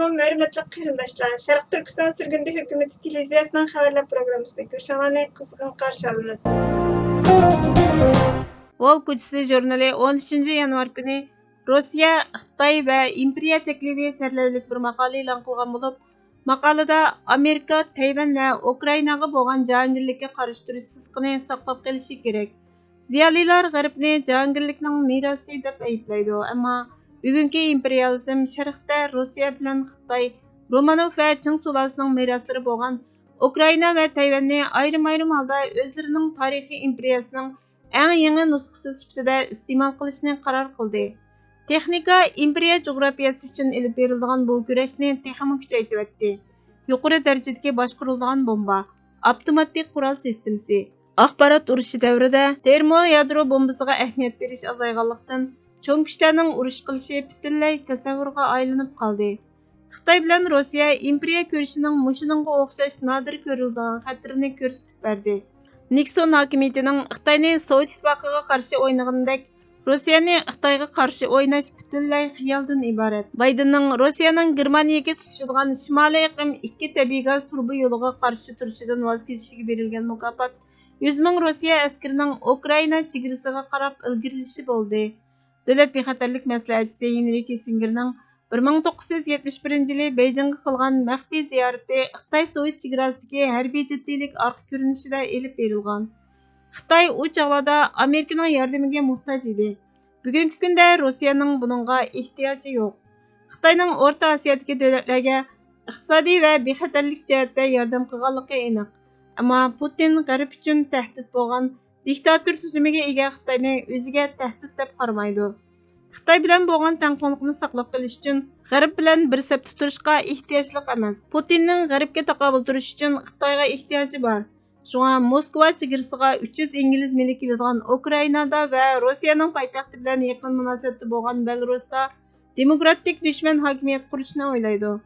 Assalamualaikum, hörmətli qarindaşlar. Şərq Türkistan sürgündə hökuməti televiziyasının xəbərlər proqramısında görüşənlərni qızğın qarşı alırız. Wall ko'chasi jurnali 13 yanvar kuni Rossiya, Xitoy va imperiya taklifi sarlavhalik bir maqola e'lon qilgan bo'lib, maqolada Amerika, Tayvan va Ukrainaga bo'lgan jahongirlikka qarshi turish sisqini saqlab qolishi kerak. Ziyolilar G'arbni jahongirlikning merosi deb ayblaydi, ammo bugungi imperializm Sharqda Rossiya bilan Xitoy, Romanov va Ching sulolasining meroslari bo'lgan Ukraina va Tayvanni ayrim-ayrim holda o'zlarining tarixiy imperiyasining eng yangi nusxasi sifatida iste'mol qilishni qaror qildi. Texnika imperiya jo'grafiyasi uchun ilib berilgan bu kurashni texnik kuchaytirdi. Yuqori darajadagi boshqarilgan bomba, avtomatik qurol sistemasi, axborot urushi davrida termoyadro bombasiga ahamiyat berish azayganlikdan cho'ng kuchlarning urush qilishi butunlay tasavvurga aylanib qoldi. Xitoy bilan Rossiya imperiya kurashining mushuninga o'xshash nodir ko'riladigan xatarni ko'rsatib berdi. Nikson hokimiyatining Xitoyni Sovet ittifoqiga qarshi o'ynaganidek, Rossiyani Xitoyga qarshi o'ynash butunlay xiyoldan iborat. Baydenning Rossiyaning Germaniyaga tutishadigan Shimoliy iqlim 2 tabiiy gaz turbi yo'liga qarshi turishidan voz kechishiga berilgan mukofot 100 ming Rossiya askarining Ukraina chegarasiga qarab ilgirilishi bo'ldi. Davlat bexatarlik maslahatchisi Henry Kissingerning 1971-yili Beyjingga qilgan maxfiy ziyorati Xitoy Sovet chegarasidagi harbiy jiddiylik orqa ko'rinishida elib berilgan. Xitoy u chog'larda Amerikaning yordamiga muhtoj edi. Bugungi kunda Rossiyaning buningga ehtiyoji yo'q. Xitoyning O'rta Osiyodagi davlatlarga iqtisodiy va bexatarlik jihatda yordam qilganligi aniq. Ammo Putin G'arb uchun tahdid bo'lgan diktator tuzumiga ega Xitoyni o'ziga tahdid deb qaramaydi. Xitoy bilan bo'lgan tangqonliqni saqlab qolish uchun G'arb bilan bir safda turishga ehtiyojliq emas. Putinning G'arbga taqobil turish uchun Xitoyga ehtiyoji bor. Shunga Moskva chegarasiga 300 ingliz mili keladigan Ukrainada va Rossiyaning poytaxti bilan yaqin munosabatda bo'lgan Belarusda demokratik dushman hokimiyat qurishni o'ylaydi.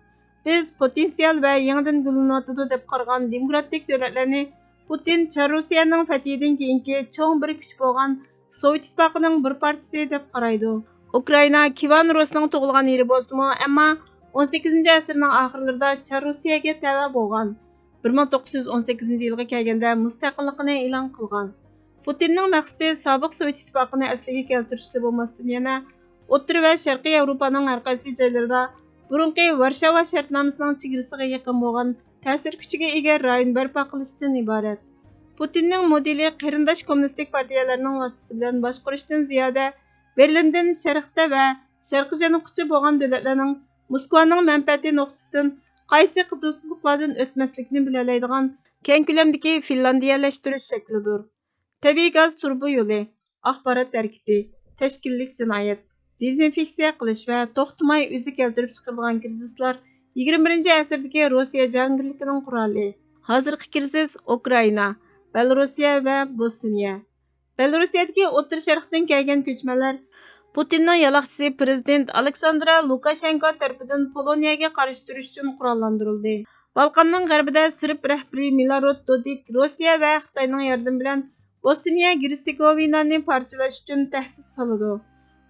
Biz potensial va yangidan gullanadi deb qaragan demokratik davlatlarni Putin Rossiyaning fathidan keyingi cho'ng bir kuch bo'lgan Sovet ittifoqining bir parchasi deb qaraydi. Ukraina Kivan Rusning tug'ilgan yeri bo'lsa-mu, ammo 18-asrning oxirlarida Rossiyaga tava bo'lgan. 1918-yilga kelganda mustaqilligini e'lon qilgan. Putinning maqsadi sobiq Sovet ittifoqini asliga keltirishli bo'lmasdan yana O'rta va Sharqiy Yevropaning har qaysi joylarida burunqi Varshava shartnomasining chegarasiga yaqin bo'lgan ta'sir kuchiga ega rayon barpo qilishdan iborat. Putinning modeli qarindosh kommunistik partiyalarning vasitasi bilan boshqarishdan ziyoda Berlindan sharqda va sharqiy janubgacha bo'lgan davlatlarning Moskvaning manfaati nuqtasidan qaysi qizil siziqlardan o'tmaslikni bilalaydigan keng ko'lamdagi finlandiyalashtirish shaklidir. Tabiiy gaz turbi yo'li, axborot harakati, tashkillik jinoyat, dezinfeksiya qilish va to'xtamay o'zi keltirib chiqarilgan krizislar 21-asrdagi Rossiya jahongirligining quroli. Hozirgi krizis Ukraina, Belorussiya va Bosniya. Belarusiyadagi O'rta Sharqdan kelgan ko'chmanlar Putinning yaloqchisi prezident Aleksandr Lukashenko tomonidan Poloniyaga qarshi turish uchun qurollantirildi. Balqonning g'arbida Sirp rahbari Milorad Dodik Rossiya va Xitoyning yordami bilan Bosniya Hersegovinani parchalash uchun tahdid soladi.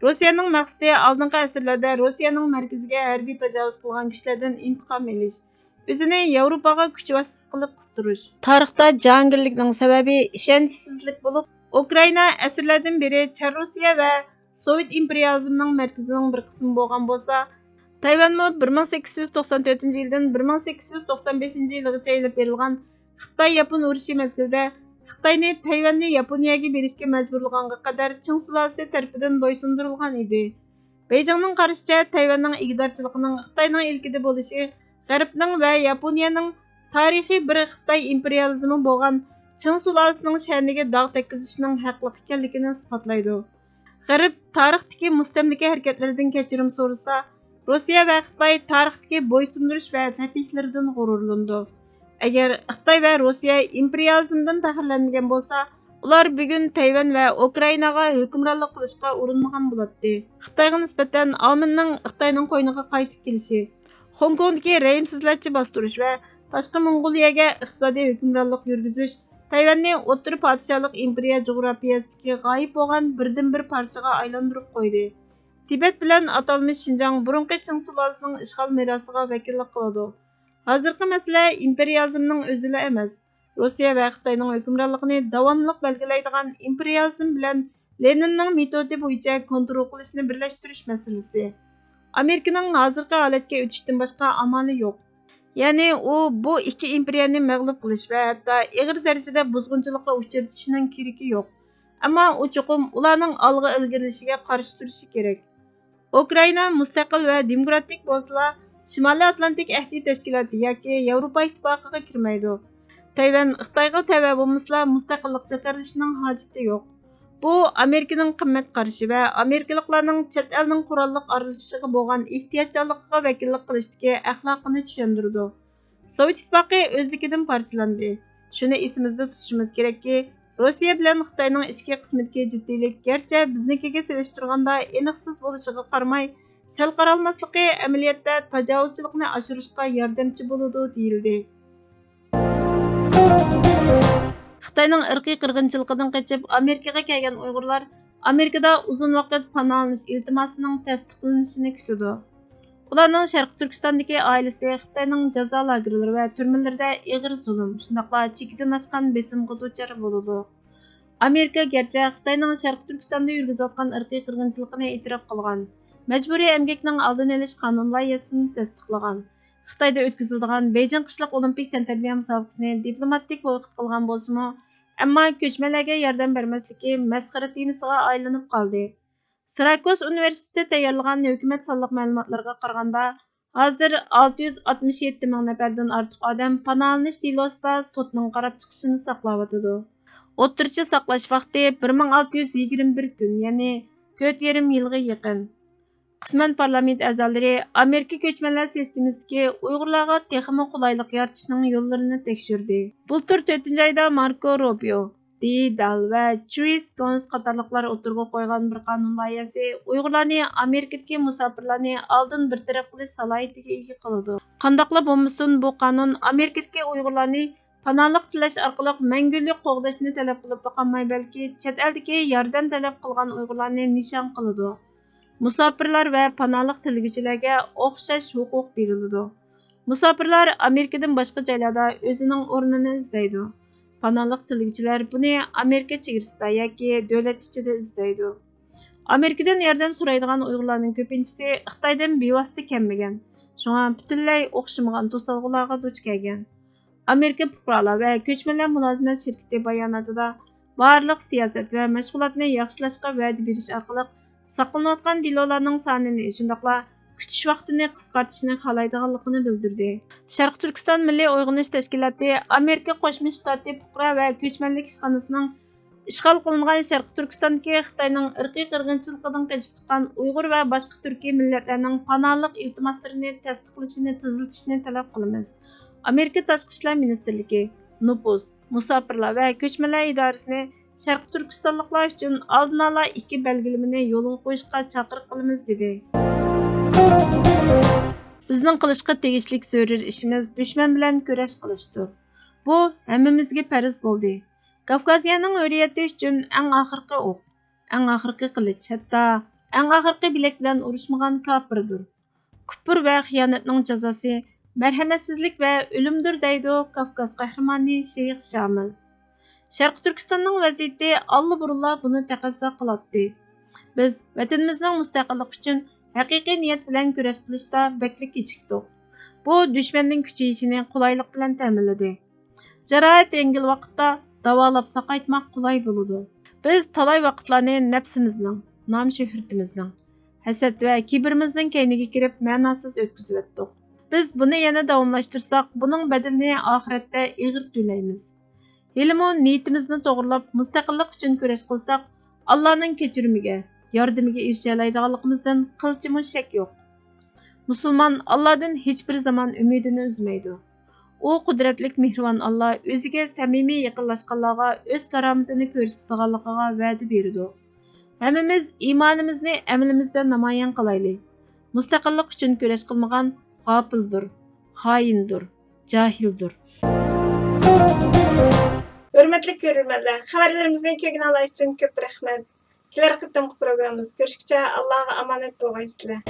Rossiyaning maqsadi oldingi asrlarda Rossiyaning markaziga harbiy tajovuz qilgan kuchlardan intiqom olish, o'zini Yevropaga kuch vositasi qilib qistirish. Tarixda jahongirlikning sababi ishonchsizlik bo'lib, Ukraina asrlardan beri Rossiya va Sovet imperializmining markazining bir qismi bo'lgan bo'lsa, Tayvanmi 1894-yildan 1895-yilgacha elib berilgan Xitoy-Yapon urushi mezgilida Xitoyni Tayvanni Yaponiyaga berishga majburlaganga qadar Ching sulolasi tomonidan bo'ysundirilgan edi. Beyjingning qarashicha Tayvanning ig'dorchiligining Xitoyning ilkida bo'lishi G'arbning va Yaponiyaning tarixiy bir Xitoy imperializmi bo'lgan Ching sulolasining sha'niga dog' tekkizishning haqliq ekanligini isbotlaydi. G'arb tarixdagi mustamlaka harakatlaridan kechirim so'rasa, Rossiya va Xitoy tarixdagi bo'ysundirish va fatihlardan g'ururlandi. Agar Xitoy va Rossiya imperializmdan faxrlanmagan bo'lsa, ular bugun Tayvan va Ukrainaga hukmronlik qilishga urinmagan bo'ladi. Xitoyga nisbatan Ominning Xitoyning qo'yniga qaytib kelishi, Hong Kongdagi rayimsizlarcha bostirish va boshqa Mong'oliyaga iqtisodiy hukmronlik yurgizish Tayvanni O'rta podshohlik imperiya jo'grafiyasidagi g'oyib bo'lgan birdan-bir parchaga aylantirib qo'ydi. Tibet bilan atalmış Şinjan burunqi Çin sulalısının işğal mirasıga vekillik qiladi. Hozirgi masala imperializmning o'zila emas. Rossiya va Xitoyning hukmronligini davomliq belgilaydigan imperializm bilan Leninning metodi bo'yicha kontrol qilishni birlashtirish masalasi. Amerikaning hozirgi holatga o'tishdan boshqa amali yo'q. Ya'ni u bu ikki imperiyani mag'lub qilish va hatto og'ir darajada buzg'unchilikqa uchratishining keragi yo'q. Ammo u cho'qim ularning olg'a ilgarilishiga qarshi turishi kerak. Ukraina mustaqil va demokratik bo'lsa, Shimoliy Atlantik ahdi tashkiloti yoki Yevropa ittifoqiga kirmaydi. Tayvan Xitoyga tava bo'lmasa, mustaqillik jakarlashining hojati yo'q. Bu Amerikaning qimmat qarashi va amerikaliklarning chet elning qurolliq aralashishiga bo'lgan ehtiyotkorligiga vakillik qilishdagi axloqini tushundirdi. Sovet ittifoqi o'zligidan parchalandi. Shuni esimizda tutishimiz kerakki, Rossiya bilan Xitoyning ichki qismidagi jiddiylik garchi biznikiga solishtirganda aniqsiz bo'lishiga qaramay, sal qaralmasligi amaliyotda tajovuzchilikni oshirishga yordamchi bo'ladi deyildi. Xitoyning irqiy qirg'inchiligidan qochib Amerikaga kelgan Uyg'urlar Amerikada uzun vaqt panohlanish iltimosining tasdiqlanishini kutadi. Ularning Sharq Turkistondagi oilasi Xitoyning jazo lagerlari va turmalarida og'ir zulm, shundaqla chekidan oshgan besimga duchor bo'ladi. Amerika garchi Xitoyning Sharq Turkistonda yurgizayotgan irqiy qirg'inchilikni e'tirof qilgan, majburiy emgakning oldini olish qonun loyihasini tasdiqlagan, Xitoyda o'tkaziladigan Beijing qishloq olimpik tantarbiya musobaqasini diplomatik boykot qilgan bo'lsa-mu, ammo ko'chmalarga yordam bermasligi masxara temasiga aylanib qoldi. Syracuse universiteti tayyorlagan hukumat sonliq ma'lumotlarga qaraganda, hozir 667 ming nafardan ortiq odam panohlanish delosida sudning qarab chiqishini saqlayotdi. O'rtacha saqlash vaqti 1621 kun, ya'ni 4,5 yilga yaqin. Qisman parlament a'zolari Amerika ko'chmanlar sistemasidagi Uyg'urlarga texnik qulaylik yaratishning yo'llarini tekshirdi. Bultur 4-oyda Marco Rubio, Dal va Chris Coons qatorliqlar o'tirg'a qo'ygan bir qonun loyihasi Uyg'urlarni Amerikadagi musofirlarni oldin bir taraf qilish salohiyatiga ega qiladi. Qandoqla bo'lmasin, bu qonun Amerikadagi Uyg'urlarni panohlik tilash orqali mangulik qo'g'dashni talab qilib boqolmay, balki chet eldagi yordam talab qilgan Uyg'urlarni nishon qiladi. Musofirlar va panohlik tilaguvchilarga o'xshash huquq beriladi. Musofirlar Amerikadan boshqa joylarda o'zining o'rnini izlaydi. Panohlik tilaguvchilar buni Amerika chegarasida yoki davlat ichida izlaydi. Amerikadan yordam so'raydigan Uyg'urlarning ko'pinchisi Xitoydan bevosita kelmagan. Shunga butunlay o'xshamagan to'solg'ularga duch kelgan. Amerika fuqarolar va ko'chmanlar mulozimat shirkati bayonotida barliq siyosat va mashg'ulotni yaxshilashga va'da berish orqali saqlanayotgan delolarning sonini, shundaqla kutish vaqtini qisqartishni xohlaydiganligini bildirdi. Sharq Turkiston Milliy Uyg'unish Tashkiloti Amerika Qo'shma Shtati fuqaro va ko'chmanlik ishxonasining ishg'ol qilingan Sharq Turkistondagi Xitoyning irqiy qirg'inchiligidan qochib chiqqan Uyg'ur va boshqa turkiy millatlarning panohlik iltimoslarini tasdiqlashini tezlatishni talab qilamiz. Amerika Tashqi ishlar ministrligi, Nupus, musofirlar va ko'chmanlar idorasini Sharq Turkistonliklar uchun oldin ola 2 belgilamani yo'lga qo'yishga chaqiriq qilamiz dedi. Bizning qilishga tegishli zarur ishimiz dushman bilan kurash qilishdir. Bu hammamizga farz bo'ldi. Kavkaziyaning hurriyati uchun eng oxirgi o'q, eng oxirgi qilich, hatto eng oxirgi bilak bilan urushmagan kofirdir. Kufr va xiyonatning jazosi marhamatsizlik va o'limdir deydi Kavkaz qahramoni Sheyx Shamil. Sharq Turkistonning vaziyati allburunlar buni taqozo qiladi. Biz vatanimizning mustaqillik uchun haqiqiy niyat bilan kurash qilishda baklik kechikdik. Bu dushmanning kuchayishini qulaylik bilan ta'minladi. Jarohat yengil vaqtda davolab saqaytmoq qulay bo'ladi. Biz talay vaqtlarni nafsimizning, nom shuhratimizning, hasad va kibrimizning kayniga kirib ma'nosiz o'tkazib o'tdik. Biz buni yana davomlashtirsak, buning badalini oxiratda og'ir to'laymiz. Hilmo niyatimizni to'g'rilab, mustaqillik uchun kurash qilsak, Allohning kechirimiga, yordamiga erisha oladiganligimizdan qilchimi shak yo'q. Musulmon Allohdan hech bir zaman umidini uzmaydi. U qudratlik mehribon Alloh o'ziga samimiy yaqinlashganlarga o'z karomatini ko'rsatganligiga va'da berdi. Hammamiz iymonimizni amalimizda namoyon qilaylik. Mustaqillik uchun kurash qilmagan g'ofildir, xoindir, jahildir. Hürmetli görürmenler, xabarlarımızı kökün Allah için köp rahmet. Келер кытымкы программабыз көрүшкүчө Аллага аманат болгуйсузлар.